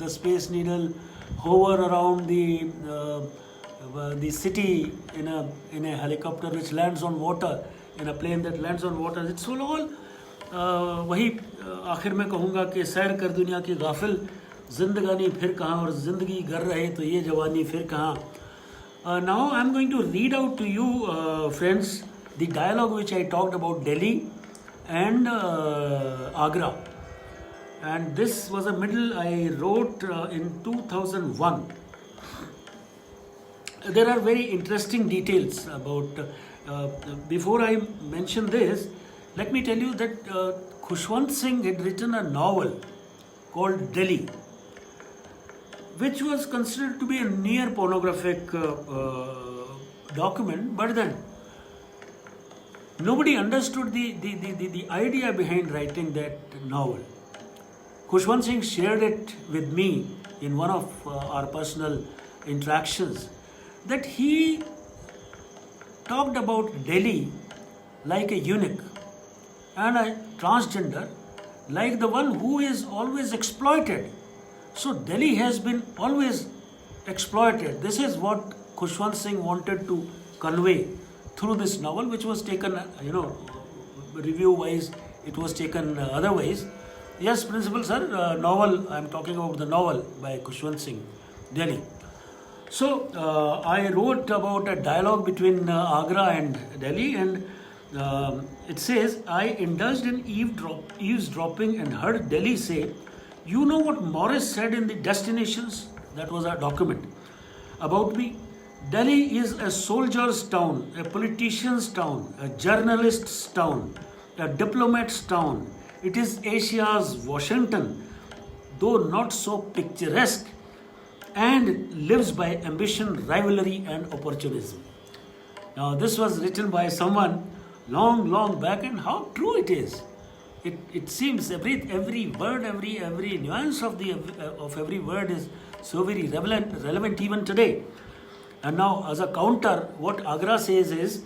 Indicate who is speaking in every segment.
Speaker 1: the Space Needle hover around the city in a helicopter which lands on water, in a plane that lands on water. It's all वही आखिर में कहूँगा कि सैर कर दुनिया की गाफिल, जिंदगानी फिर कहाँ, और ज़िंदगी गर रहे तो ये जवानी फिर कहाँ. Now I'm going to read out to you, friends, the dialogue which I talked about Delhi and Agra. And this was a middle I wrote in 2001. There are very interesting details about. Before I mention this, let me tell you that Khushwant Singh had written a novel called Delhi, which was considered to be a near pornographic document, but then nobody understood the idea behind writing that novel. Khushwant Singh shared it with me in one of our personal interactions, that he talked about Delhi like a eunuch and a transgender, like the one who is always exploited. So Delhi has been always exploited. This is what Khushwant Singh wanted to convey through this novel, which was taken, review-wise, it was taken otherwise. Yes, Principal Sir, novel, I am talking about the novel by Khushwant Singh, Delhi. So, I wrote about a dialogue between Agra and Delhi, and it says, I indulged in eavesdropping and heard Delhi say, you know what Morris said in the Destinations? That was a document about me. Delhi is a soldier's town, a politician's town, a journalist's town, a diplomat's town. It is Asia's Washington, though not so picturesque, and lives by ambition, rivalry, and opportunism. Now, this was written by someone long back, and how true it is. It seems every word, every nuance of every word is so very relevant even today. And now, as a counter, what Agra says is,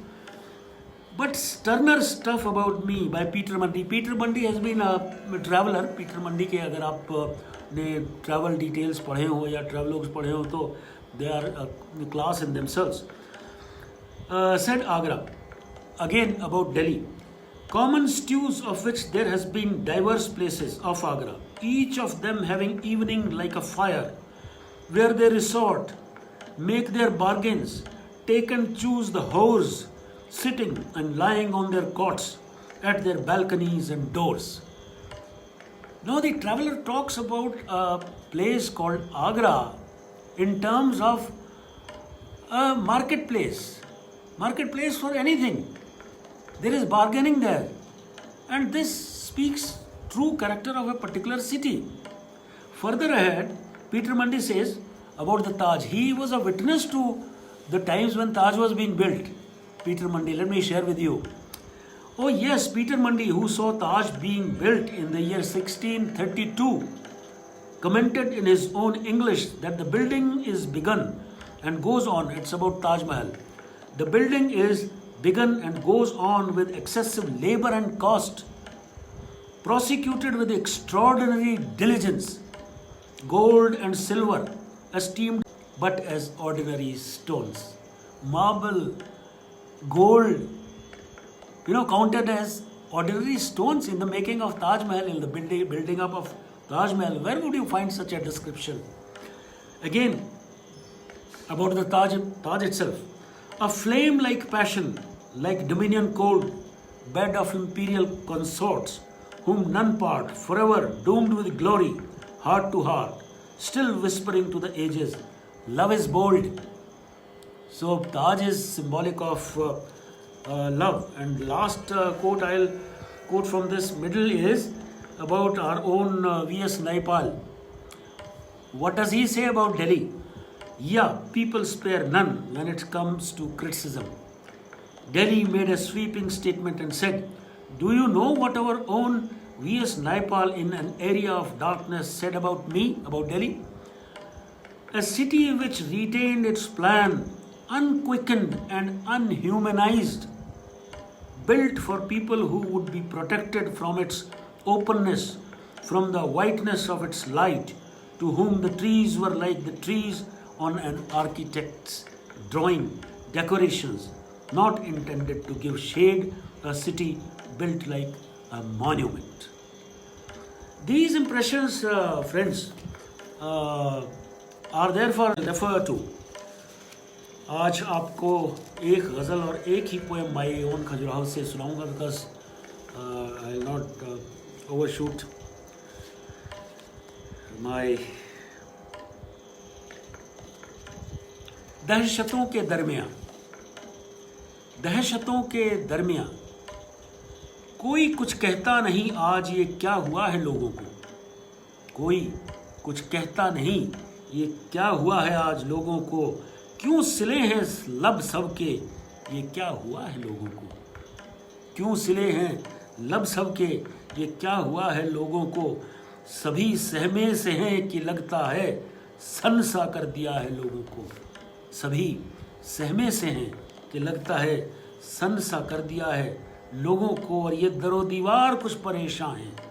Speaker 1: but sterner stuff about me by Peter Mundy. Peter Mundy has been a traveler. Peter Mundy के अगर आप ने travel details पढ़े हो या travelogues पढ़े हो तो they are a class in themselves. Said Agra, again about Delhi. Common stews of which there has been diverse places of Agra, each of them having evening like a fire, where they resort, make their bargains, take and choose the whores, sitting and lying on their cots at their balconies and doors. Now the traveler talks about a place called Agra in terms of a marketplace for anything. There is bargaining there, and this speaks true character of a particular city. Further ahead, Peter Mundy says about the Taj. He was a witness to the times when Taj was being built. Peter Mundy, let me share with you. Oh yes, Peter Mundy, who saw Taj being built in the year 1632, commented in his own English that the building is begun and goes on. It's about Taj Mahal. The building is begun and goes on with excessive labor and cost, prosecuted with extraordinary diligence. Gold and silver esteemed but as ordinary stones. Marble, gold, counted as ordinary stones in the making of Taj Mahal, in the building up of Taj Mahal. Where would you find such a description? Again, about the Taj itself. A flame-like passion, like dominion cold, bed of imperial consorts, whom none part, forever doomed with glory, heart to heart, still whispering to the ages, love is bold. So Taj is symbolic of love. And last quote I'll quote from this middle is about our own V.S. Naipaul. What does he say about Delhi? Yeah, people spare none when it comes to criticism. Delhi made a sweeping statement and said, do you know what our own V.S. Naipaul in an area of darkness said about me, about Delhi? A city which retained its plan, unquickened and unhumanized, built for people who would be protected from its openness, from the whiteness of its light, to whom the trees were like the trees on an architect's drawing, decorations not intended to give shade, a city built like a monument. These impressions, friends, are therefore referred to. आज आपको एक गज़ल और एक ही poem my own Khajuraho से सुनाऊंगा, because I will not overshoot my. दहशतों के दरमियां कोई कुछ कहता नहीं आज ये क्या हुआ है लोगों को. कोई कुछ कहता नहीं ये क्या हुआ है आज लोगों को. क्यों सिले हैं लब सबके ये क्या हुआ है लोगों को. क्यों सिले हैं लब सबके ये क्या हुआ है लोगों को. सभी सहमे से हैं कि लगता है सन सा कर दिया है लोगों को. सभी सहमे से हैं कि लगता है सन सा कर दिया है लोगों को. और ये दरो दीवार कुछ परेशान हैं.